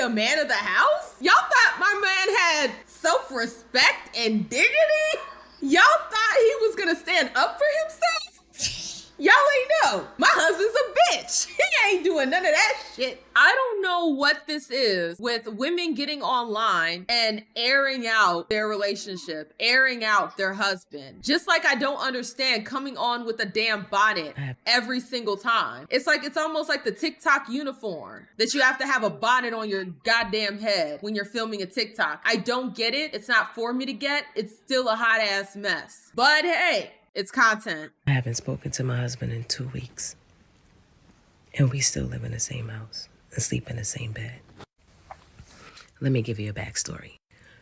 a man of the house? Y'all thought my man had self-respect and dignity? Y'all thought he was gonna stand up for himself? Y'all ain't know. My husband's a bitch. He ain't doing none of that shit. I don't know what this is with women getting online and airing out their relationship, airing out their husband. Just like I don't understand coming on with a damn bonnet every single time. It's almost like the TikTok uniform that you have to have a bonnet on your goddamn head when you're filming a TikTok. I don't get it. It's not for me to get. It's still a hot ass mess. But hey, it's content. I haven't spoken to my husband in 2 weeks. And we still live in the same house and sleep in the same bed. Let me give you a backstory.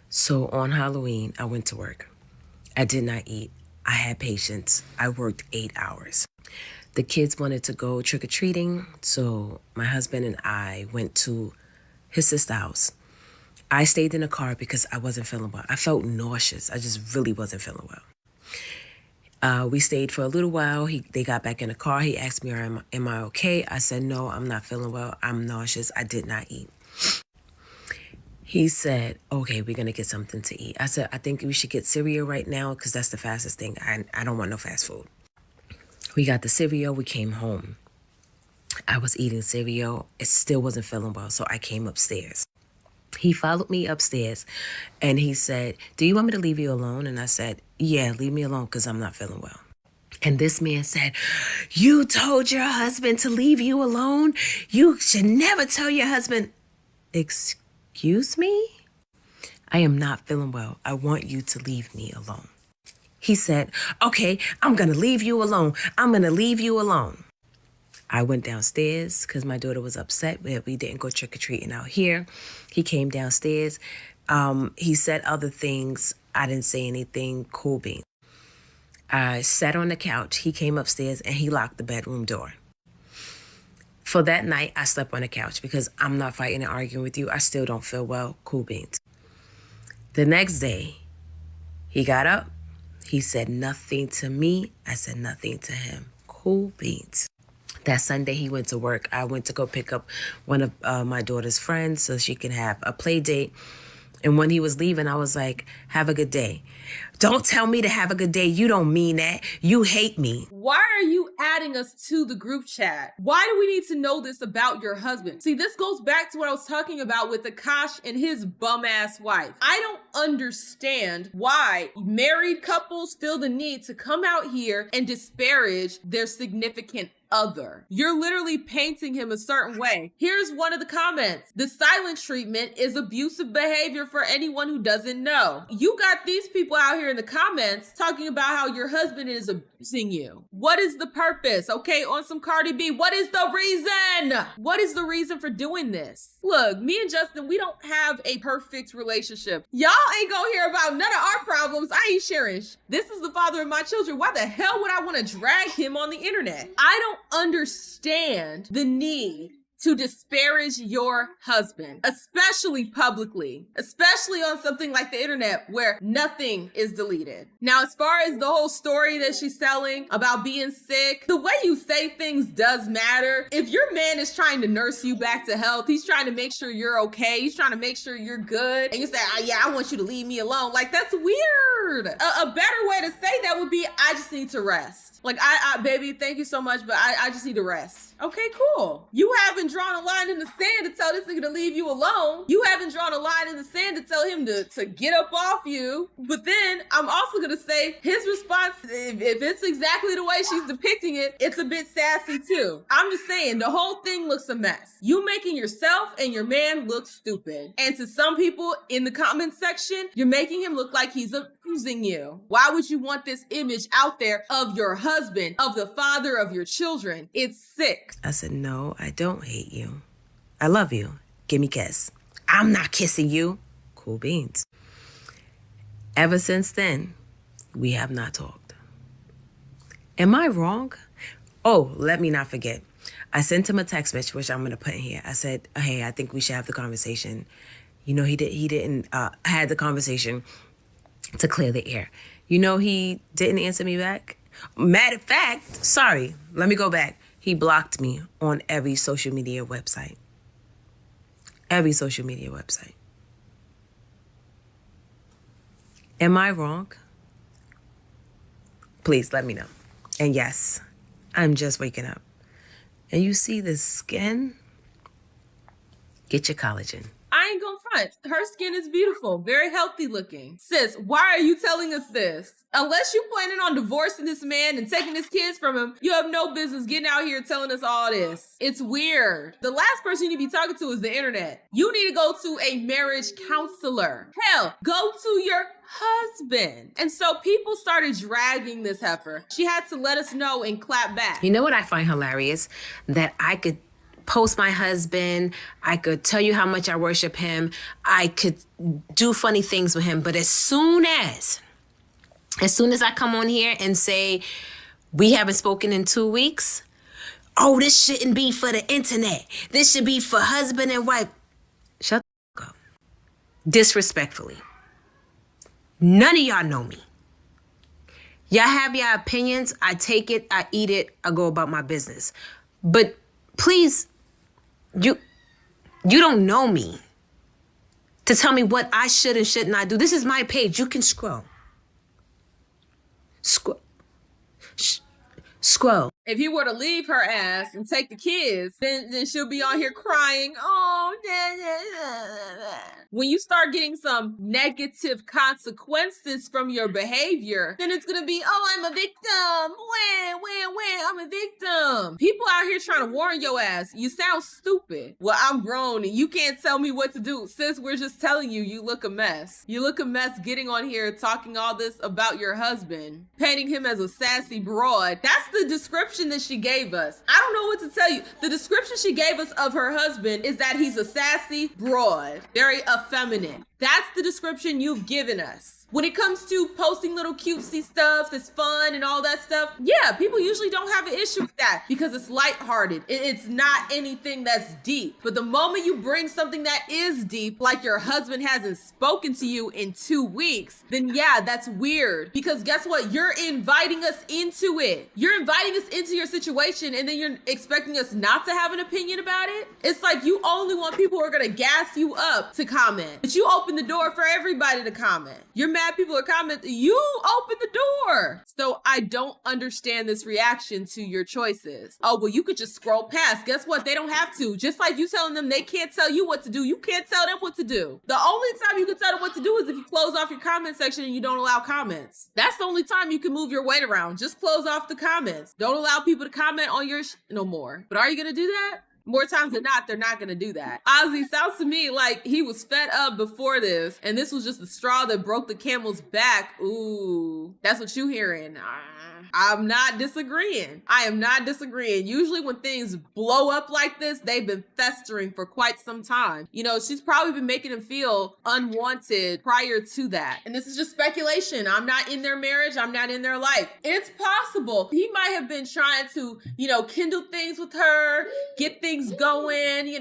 So on Halloween, I went to work. I did not eat. I had patience. I worked 8 hours. The kids wanted to go trick-or-treating, so my husband and I went to his sister's house. I stayed in the car because I wasn't feeling well. I felt nauseous. I just really wasn't feeling well. We stayed for a little while. They got back in the car. He asked me, am I okay? I said, no, I'm not feeling well. I'm nauseous. I did not eat. He said, okay, we're going to get something to eat. I said, I think we should get cereal right now because that's the fastest thing. I don't want no fast food. We got the cereal. We came home. I was eating cereal. It still wasn't feeling well, so I came upstairs. He followed me upstairs and he said, do you want me to leave you alone? And I said, yeah, leave me alone because I'm not feeling well. And this man said, you told your husband to leave you alone? You should never tell your husband. Excuse me? I am not feeling well. I want you to leave me alone. He said, okay, I'm going to leave you alone. I'm going to leave you alone. I went downstairs because my daughter was upset that we didn't go trick-or-treating out here. He came downstairs. He said other things. I didn't say anything. Cool beans. I sat on the couch. He came upstairs and he locked the bedroom door. For that night, I slept on the couch because I'm not fighting and arguing with you. I still don't feel well. Cool beans. The next day, he got up. He said nothing to me. I said nothing to him. Cool beans. That Sunday, he went to work. I went to go pick up one of my daughter's friends so she can have a play date. And when he was leaving, I was like, have a good day. Don't tell me to have a good day. You don't mean that. You hate me. Why are you adding us to the group chat? Why do we need to know this about your husband? See, this goes back to what I was talking about with Akash and his bum-ass wife. I don't understand why married couples feel the need to come out here and disparage their significant other. You're literally painting him a certain way. Here's one of the comments. The silent treatment is abusive behavior for anyone who doesn't know. You got these people out here in the comments talking about how your husband is abusing you. What is the purpose? Okay, on some Cardi B, what is the reason? What is the reason for doing this? Look, me and Justin, we don't have a perfect relationship. Y'all ain't gonna hear about none of our problems. I ain't sharing. This is the father of my children. Why the hell would I want to drag him on the internet? I don't understand the need to disparage your husband, especially publicly, especially on something like the internet where nothing is deleted. Now, as far as the whole story that she's telling about being sick, the way you say things does matter. If your man is trying to nurse you back to health, he's trying to make sure you're okay, he's trying to make sure you're good, and you say, oh, yeah, I want you to leave me alone. Like, that's weird. A better way to say that would be, I just need to rest. Like, baby, thank you so much, but I just need to rest. Okay, cool. You haven't drawn a line in the sand to tell this nigga to leave you alone. You haven't drawn a line in the sand to tell him to get up off you. But then I'm also gonna say his response, if it's exactly the way she's depicting it, it's a bit sassy too. I'm just saying the whole thing looks a mess. You making yourself and your man look stupid. And to some people in the comment section, you're making him look like he's abusing you. Why would you want this image out there of your husband, of the father of your children? It's sick. I said, no, I don't hate you. I love you. Give me a kiss. I'm not kissing you. Cool beans. Ever since then, we have not talked. Am I wrong? Oh, let me not forget. I sent him a text message, which I'm going to put in here. I said, hey, I think we should have the conversation. You know, he didn't had the conversation to clear the air. You know, he didn't answer me back. Matter of fact, sorry, let me go back. He blocked me on every social media website. every social media website. Am I wrong? Please let me know. And yes, I'm just waking up. And you see the skin? Get your collagen. I ain't gonna front. Her skin is beautiful, very healthy looking. Sis, why are you telling us this? Unless you planning on divorcing this man and taking his kids from him, you have no business getting out here telling us all this. It's weird. The last person you need to be talking to is the internet. You need to go to a marriage counselor. Hell, go to your husband. And so people started dragging this heifer. She had to let us know and clap back. You know what I find hilarious? That I could post my husband, I could tell you how much I worship him, I could do funny things with him, but as soon as I come on here and say, we haven't spoken in 2 weeks, oh, this shouldn't be for the internet. This should be for husband and wife. Shut the fuck up. Disrespectfully. None of y'all know me. Y'all have your opinions. I take it, I eat it, I go about my business. But please, you don't know me to tell me what I should and should not do. This is my page. You can scroll. Scroll. If he were to leave her ass and take the kids, then she'll be on here crying. Oh, when you start getting some negative consequences from your behavior, then it's gonna be, oh, I'm a victim. When, I'm a victim. People out here trying to warn your ass. You sound stupid. Well, I'm grown and you can't tell me what to do. Sis, we're just telling you, you look a mess. You look a mess getting on here talking all this about your husband, painting him as a sassy broad. That's the description that she gave us. I don't know what to tell you. The description she gave us of her husband is that he's a sassy broad, very effeminate. That's the description you've given us. When it comes to posting little cutesy stuff that's fun and all that stuff, yeah, people usually don't have an issue with that because it's lighthearted. It's not anything that's deep. But the moment you bring something that is deep, like your husband hasn't spoken to you in 2 weeks, then yeah, that's weird. Because guess what? You're inviting us into it. You're inviting us into your situation and then you're expecting us not to have an opinion about it. It's like you only want people who are gonna gas you up to comment, but you open the door for everybody to comment. You're mad people are commenting, you open the door. So I don't understand this reaction to your choices. Oh, well, you could just scroll past. Guess what? They don't have to. Just like you telling them they can't tell you what to do, you can't tell them what to do. The only time you can tell them what to do is if you close off your comment section and you don't allow comments. That's the only time you can move your weight around. Just close off the comments. Don't allow people to comment on your no more. But are you gonna do that? More times than not, they're not going to do that. Ozzy, sounds to me like he was fed up before this, and this was just the straw that broke the camel's back. Ooh, that's what you hearing. I'm not disagreeing. I am not disagreeing. Usually when things blow up like this, they've been festering for quite some time. You know, she's probably been making him feel unwanted prior to that. And this is just speculation. I'm not in their marriage. I'm not in their life. It's possible he might have been trying to, kindle things with her, get things going,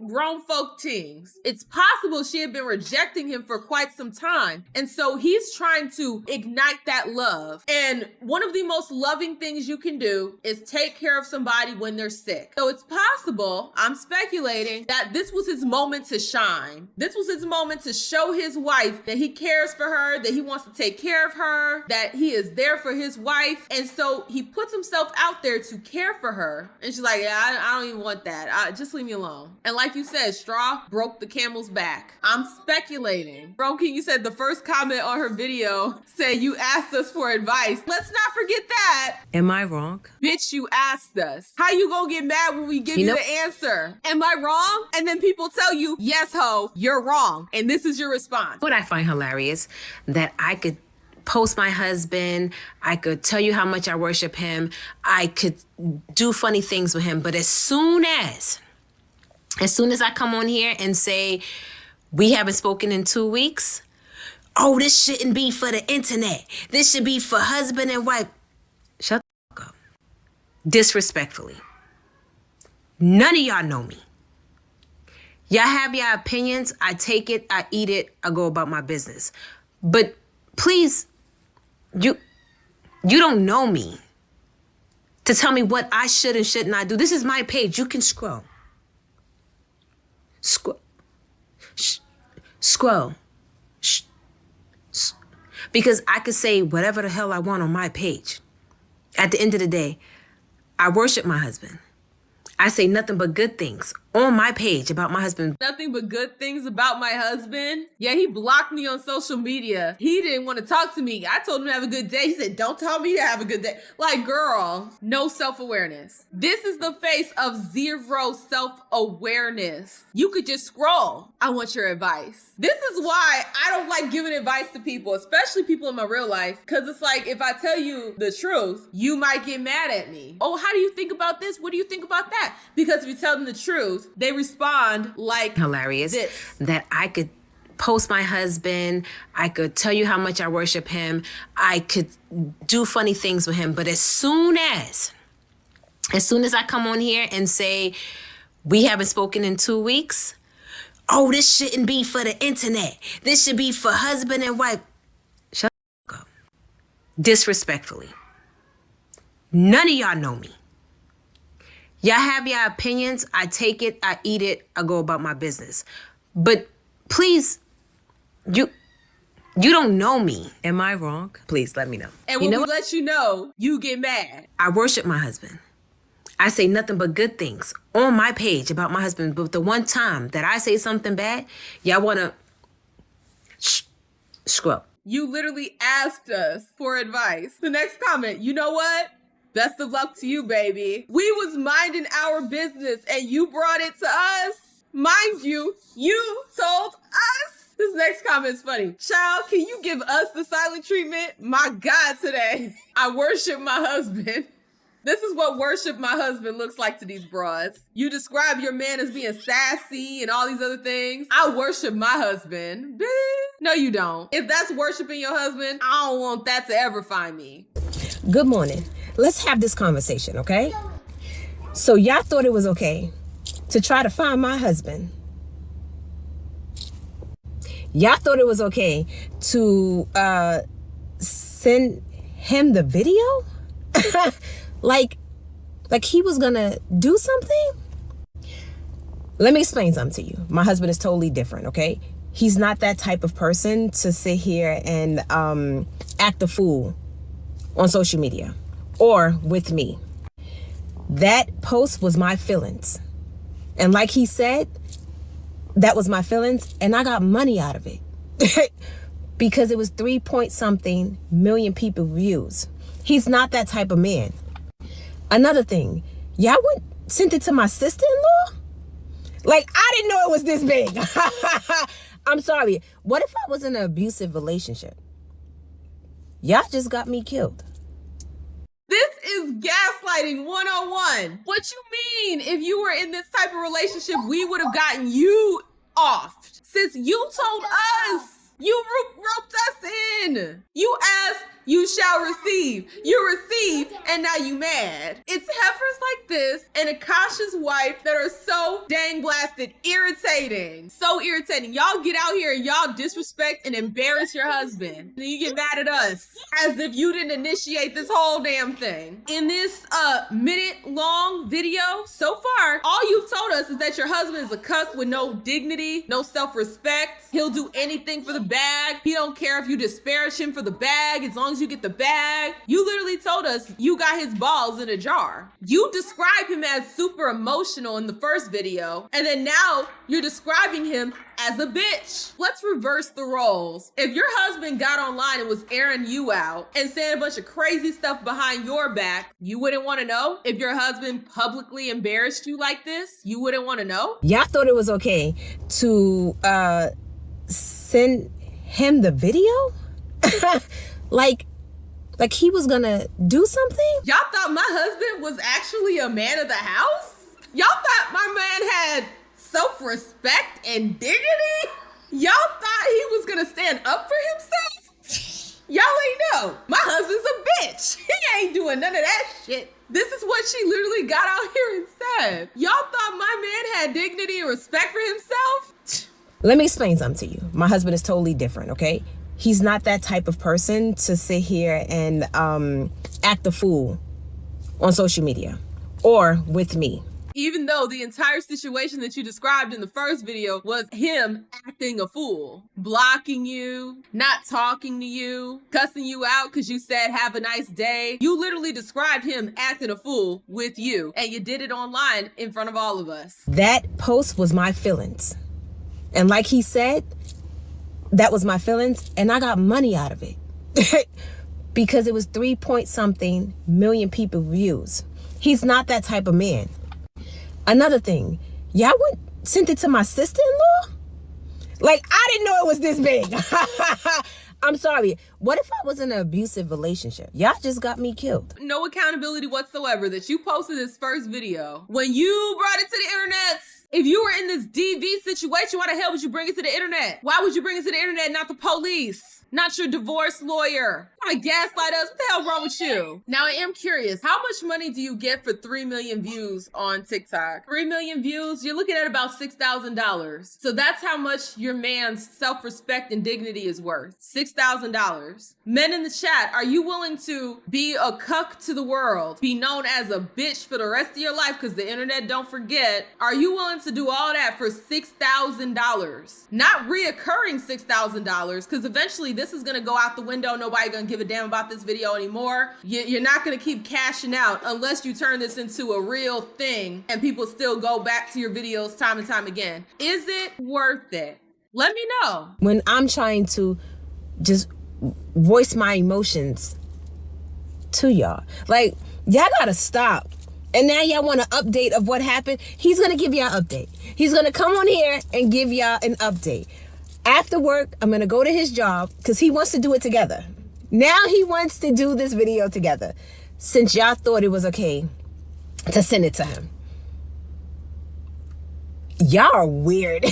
grown folk things. It's possible she had been rejecting him for quite some time. And so he's trying to ignite that love. And one of the most loving things you can do is take care of somebody when they're sick. So it's possible, I'm speculating, that this was his moment to shine. This was his moment to show his wife that he cares for her, that he wants to take care of her, that he is there for his wife. And so he puts himself out there to care for her. And she's like, yeah, I don't even want that. Just leave me alone. And like you said, straw broke the camel's back. I'm speculating. Bro King, you said the first comment on her video said you asked us for advice. Let's not forget that. Am I wrong? Bitch, you asked us. How you gonna get mad when we give you the answer? Am I wrong? And then people tell you, yes, ho, you're wrong. And this is your response. What I find hilarious, that I could post my husband, I could tell you how much I worship him, I could do funny things with him, but as soon as I come on here and say, we haven't spoken in 2 weeks, oh, this shouldn't be for the internet. This should be for husband and wife. Shut the fuck up. Disrespectfully. None of y'all know me. Y'all have your opinions. I take it, I eat it, I go about my business. But please, you don't know me to tell me what I should and should not do. This is my page. You can scroll. Scroll. Because I could say whatever the hell I want on my page. At the end of the day, I worship my husband. I say nothing but good things on my page about my husband. Nothing but good things about my husband. Yeah, he blocked me on social media. He didn't want to talk to me. I told him to have a good day. He said, don't tell me to have a good day. Like, girl, no self-awareness. This is the face of zero self-awareness. You could just scroll. I want your advice. This is why I don't like giving advice to people, especially people in my real life. Because it's like, if I tell you the truth, you might get mad at me. Oh, how do you think about this? What do you think about that? Because if you tell them the truth, they respond like hilarious this. That I could post my husband, I could tell you how much I worship him, I could do funny things with him, but as soon as I come on here and say we haven't spoken in 2 weeks, oh, this shouldn't be for the internet, this should be for husband and wife. Shut up. Disrespectfully. None of y'all know me. Y'all have your opinions. I take it, I eat it, I go about my business. But please, you don't know me. Am I wrong? Please let me know. And when we let you know, you get mad. I worship my husband. I say nothing but good things on my page about my husband. But the one time that I say something bad, y'all want to scrub. You literally asked us for advice. The next comment, you know what? Best of luck to you, baby. We was minding our business and you brought it to us. Mind you, you told us. This next comment is funny. Child, can you give us the silent treatment? My God, today. I worship my husband. This is what worship my husband looks like to these broads. You describe your man as being sassy and all these other things. I worship my husband. Bitch. No, you don't. If that's worshiping your husband, I don't want that to ever find me. Good morning. Let's have this conversation, okay? So y'all thought it was okay to try to find my husband. Y'all thought it was okay to send him the video? like he was gonna do something? Let me explain something to you. My husband is totally different, okay? He's not that type of person to sit here and act a fool on social media. Or with me. That post was my feelings. And like he said, that was my feelings. And I got money out of it. Because it was 3-point-something million people views. He's not that type of man. Another thing, y'all sent it to my sister-in-law? Like, I didn't know it was this big. I'm sorry. What if I was in an abusive relationship? Y'all just got me killed. This is gaslighting 101. What you mean if you were in this type of relationship, we would have gotten you off? Since you told us, you roped us in. You asked, you shall receive. You received, and now you mad. It's heifers like this and Akasha's wife that are so dang blasted irritating. So irritating. Y'all get out here and y'all disrespect and embarrass your husband. And then you get mad at us as if you didn't initiate this whole damn thing. In this minute-long video, so far, all you've told us is that your husband is a cuck with no dignity, no self-respect. He'll do anything for the bag. He don't care if you disparage him for the bag as long as you get the bag. You literally told us you got his balls in a jar. You described him as super emotional in the first video, and then now you're describing him as a bitch. Let's reverse the roles. If your husband got online and was airing you out and saying a bunch of crazy stuff behind your back, you wouldn't want to know? If your husband publicly embarrassed you like this, you wouldn't want to know? Y'all thought it was okay to send him the video? like he was gonna do something? Y'all thought my husband was actually a man of the house? Y'all thought my man had self-respect and dignity? Y'all thought he was gonna stand up for himself? Y'all ain't know. My husband's a bitch. He ain't doing none of that shit. This is what she literally got out here and said. Y'all thought my man had dignity and respect for himself? Let me explain something to you. My husband is totally different, okay? He's not that type of person to sit here and act a fool on social media or with me. Even though the entire situation that you described in the first video was him acting a fool, blocking you, not talking to you, cussing you out because you said have a nice day. You literally described him acting a fool with you, and you did it online in front of all of us. That post was my feelings. And like he said, that was my feelings, and I got money out of it. Because it was 3 point something million people views. He's not that type of man. Another thing, y'all sent it to my sister-in-law? Like, I didn't know it was this big. I'm sorry. What if I was in an abusive relationship? Y'all just got me killed. No accountability whatsoever that you posted this first video. When you brought it to the internet, if you were in this DV situation, why the hell would you bring it to the internet? Why would you bring it to the internet, not the police? Not your divorce lawyer. Trying to gaslight us. What the hell wrong with you? Now, I am curious, how much money do you get for 3 million views on TikTok? 3 million views, you're looking at about $6,000. So that's how much your man's self-respect and dignity is worth. $6,000. Men in the chat, are you willing to be a cuck to the world? Be known as a bitch for the rest of your life, because the internet don't forget. Are you willing to do all that for $6,000? Not reoccurring $6,000, because eventually this is gonna go out the window. Nobody gonna give a damn about this video anymore. You're not gonna keep cashing out unless you turn this into a real thing and people still go back to your videos time and time again. Is it worth it? Let me know. When I'm trying to just voice my emotions to y'all, like, y'all gotta stop. And now y'all want an update of what happened. He's gonna give y'all an update. He's gonna come on here and give y'all an update. After work, I'm gonna go to his job because he wants to do it together. Now he wants to do this video together, since y'all thought it was okay to send it to him. Y'all are weird.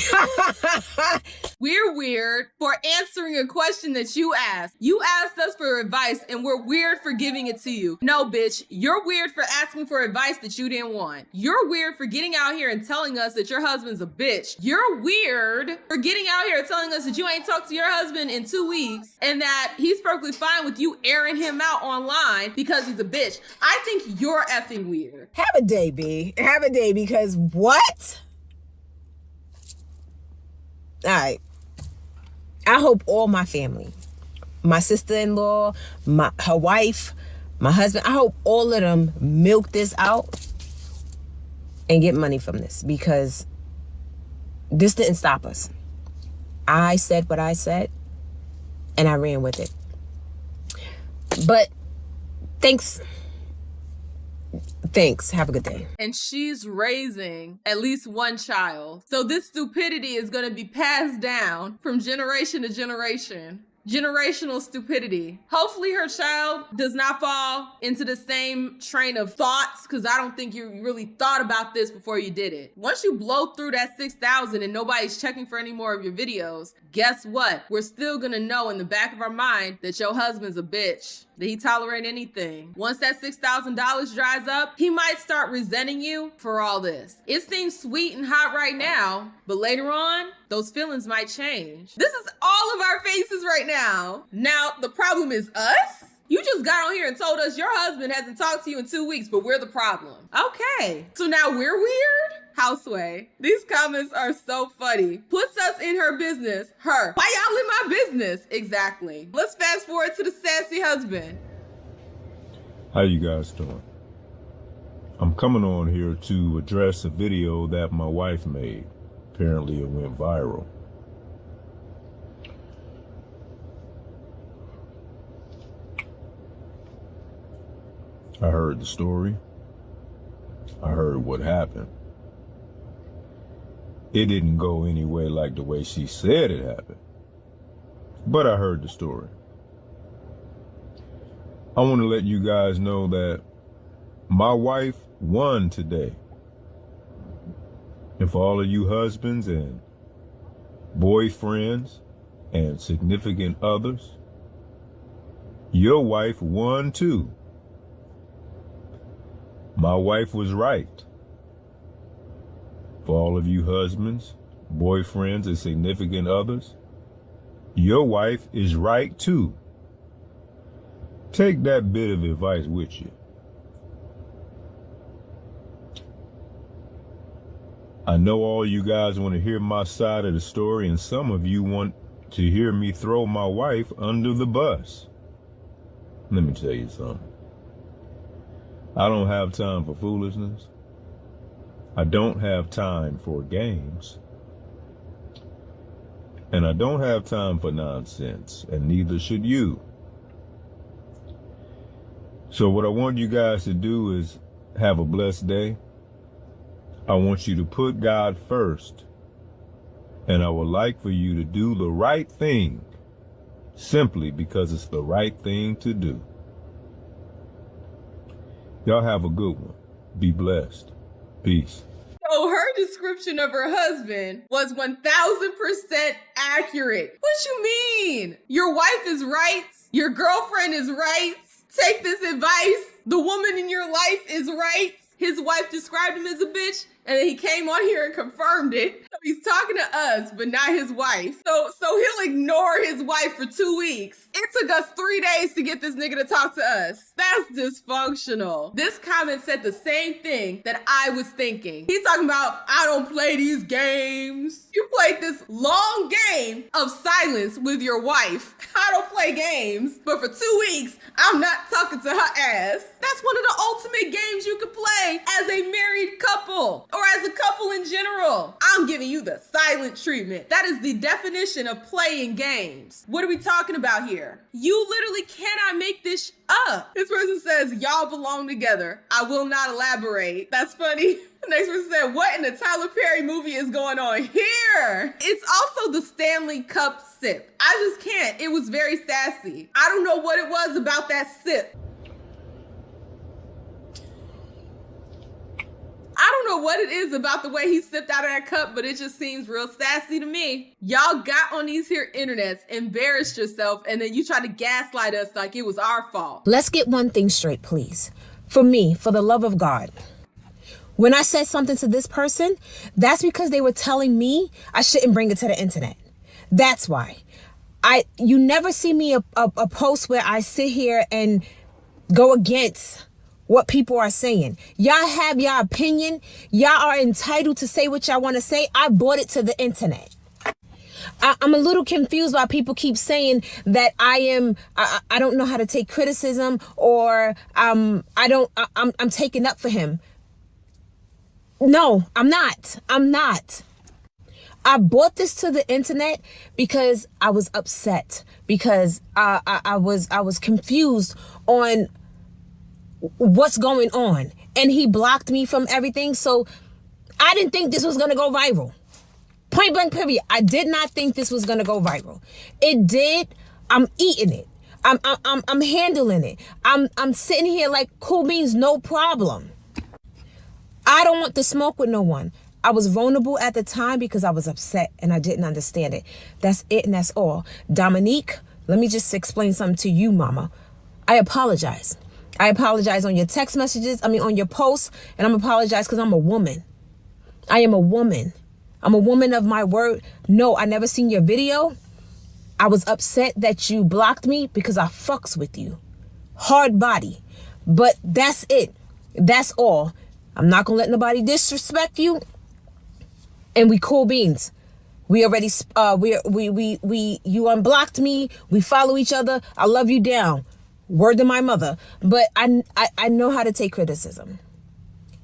We're weird for answering a question that you asked. You asked us for advice and we're weird for giving it to you. No, bitch, you're weird for asking for advice that you didn't want. You're weird for getting out here and telling us that your husband's a bitch. You're weird for getting out here and telling us that you ain't talked to your husband in 2 weeks and that he's perfectly fine with you airing him out online because he's a bitch. I think you're effing weird. Have a day, B. Have a day, because what? All right. I hope all my family, my sister-in-law, her wife, my husband, I hope all of them milk this out and get money from this, because this didn't stop us. I said what I said and I ran with it. But thanks. Have a good day. And she's raising at least one child. So this stupidity is going to be passed down from generation to generation. Generational stupidity. Hopefully her child does not fall into the same train of thoughts, because I don't think you really thought about this before you did it. Once you blow through that 6,000 and nobody's checking for any more of your videos, guess what? We're still gonna know in the back of our mind that your husband's a bitch, that he tolerate anything. Once that $6,000 dries up, he might start resenting you for all this. It seems sweet and hot right now, but later on, those feelings might change. This is all of our faces right now. Now, the problem is us? You just got on here and told us your husband hasn't talked to you in 2 weeks, but we're the problem. Okay, so now we're weird? Houseway. These comments are so funny. Puts us in her business. Her. Why y'all in my business? Exactly. Let's fast forward to the sassy husband. How you guys doing? I'm coming on here to address a video that my wife made. Apparently it went viral. I heard the story. I heard what happened. It didn't go any way like the way she said it happened. But I heard the story. I want to let you guys know that my wife won today. And for all of you husbands and boyfriends and significant others, your wife won too. My wife was right. For all of you husbands, boyfriends, and significant others, your wife is right too. Take that bit of advice with you. I know all you guys want to hear my side of the story, and some of you want to hear me throw my wife under the bus. Let me tell you something. I don't have time for foolishness. I don't have time for games. And I don't have time for nonsense, and neither should you. So what I want you guys to do is have a blessed day. I want you to put God first. And I would like for you to do the right thing simply because it's the right thing to do. Y'all have a good one. Be blessed. Peace. So her description of her husband was 1000% accurate. What you mean? Your wife is right. Your girlfriend is right. Take this advice. The woman in your life is right. His wife described him as a bitch, and then he came on here and confirmed it. So he's talking to us, but not his wife. So he'll ignore his wife for 2 weeks. It took us 3 days to get this nigga to talk to us. That's dysfunctional. This comment said the same thing that I was thinking. He's talking about, I don't play these games. You played this long game of silence with your wife. I don't play games, but for 2 weeks, I'm not talking to her ass. That's one of the ultimate games you could play as a married couple or as a couple in general. I'm giving you the silent treatment. That is the definition of playing games. What are we talking about here? You literally cannot make this up. This person says, y'all belong together. I will not elaborate. That's funny. The next person said, what in the Tyler Perry movie is going on here? It's also the Stanley Cup sip. I just can't. It was very sassy. I don't know what it was about that sip. I don't know what it is about the way he sipped out of that cup, but it just seems real sassy to me. Y'all got on these here internets, embarrassed yourself, and then you try to gaslight us like it was our fault. Let's get one thing straight, please. For me, for the love of God, when I said something to this person, that's because they were telling me I shouldn't bring it to the internet. That's why. You never see me a post where I sit here and go against what people are saying. Y'all have your opinion. Y'all are entitled to say what y'all want to say. I brought it to the internet. I'm a little confused why people keep saying that I don't know how to take criticism, or I'm taking up for him. No, I'm not. I brought this to the internet because I was upset, because I was confused on what's going on, and he blocked me from everything. So I didn't think this was gonna go viral. Point blank period. I did not think this was gonna go viral. It did. I'm eating it. I'm handling it. I'm sitting here like cool beans, no problem. I don't want to smoke with no one. I was vulnerable at the time because I was upset and I didn't understand it. That's it, and that's all. Dominique, let me just explain something to you, mama. I apologize. I apologize on your text messages, on your posts, and I'm apologize because I'm a woman. I am a woman. I'm a woman of my word. No, I never seen your video. I was upset that you blocked me because I fucks with you. Hard body. But that's it. That's all. I'm not gonna let nobody disrespect you. And we cool beans. We already you unblocked me. We follow each other. I love you down. Word to my mother. But I know how to take criticism.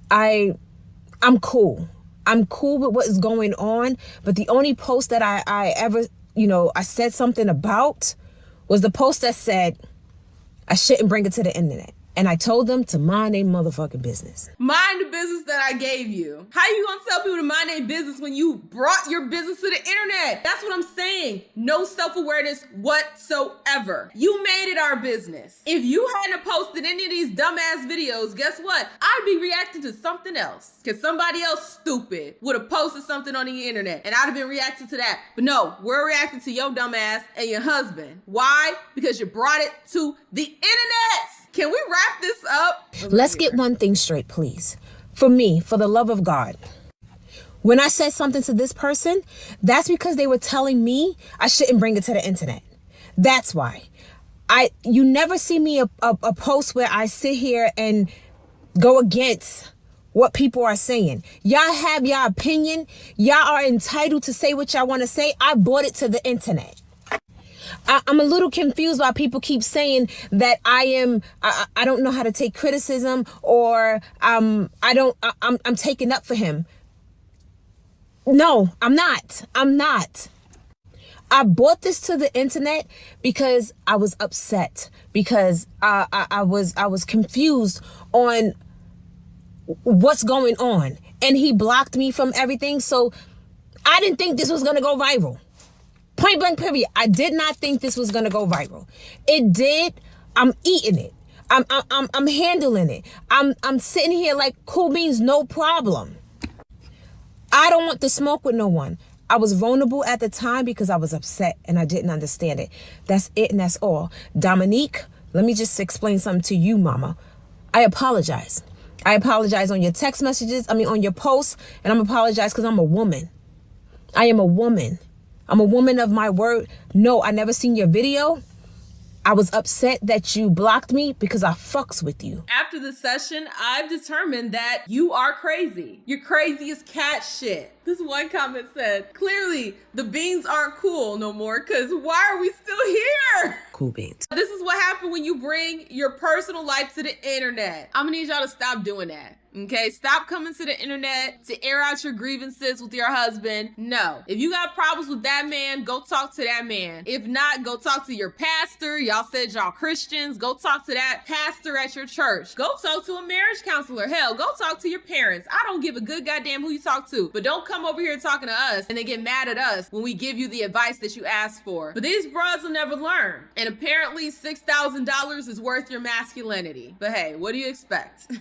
I'm cool. I'm cool with what is going on. But the only post that I ever, I said something about was the post that said I shouldn't bring it to the internet. And I told them to mind their motherfucking business. Mind the business that I gave you. How you gonna tell people to mind their business when you brought your business to the internet? That's what I'm saying. No self-awareness whatsoever. You made it our business. If you hadn't posted any of these dumbass videos, guess what? I'd be reacting to something else. Cause somebody else stupid would have posted something on the internet and I'd have been reacting to that. But no, we're reacting to your dumbass and your husband. Why? Because you brought it to the internet. Can we wrap this up? Let's get one thing straight, please. For me, for the love of God, when I said something to this person, that's because they were telling me I shouldn't bring it to the internet. That's why. You never see me a post where I sit here and go against what people are saying. Y'all have your opinion. Y'all are entitled to say what y'all want to say. I brought it to the internet. I'm a little confused why people keep saying that I don't know how to take criticism, or I'm taking up for him. No, I'm not. I brought this to the internet because I was upset, because I was confused on what's going on, and he blocked me from everything. So I didn't think this was going to go viral. Point blank period. I did not think this was going to go viral. It did. I'm eating it. I'm handling it. I'm sitting here like cool beans, no problem. I don't want to smoke with no one. I was vulnerable at the time because I was upset and I didn't understand it. That's it, and that's all. Dominique, let me just explain something to you, mama. I apologize. I apologize on your text messages. On your posts. And I'm apologize because I'm a woman. I am a woman. I'm a woman of my word. No, I never seen your video. I was upset that you blocked me because I fucks with you. After the session, I've determined that you are crazy. You're crazy as cat shit. This one comment said, clearly the beans aren't cool no more, because why are we still here? Cool beans. This is what happened when you bring your personal life to the internet. I'm gonna need y'all to stop doing that. Okay, stop coming to the internet to air out your grievances with your husband. No, if you got problems with that man, go talk to that man. If not, go talk to your pastor. Y'all said y'all Christians. Go talk to that pastor at your church. Go talk to a marriage counselor. Hell, go talk to your parents. I don't give a good goddamn who you talk to, but don't come over here talking to us and then get mad at us when we give you the advice that you asked for. But these bras will never learn. And apparently $6,000 is worth your masculinity. But hey, what do you expect?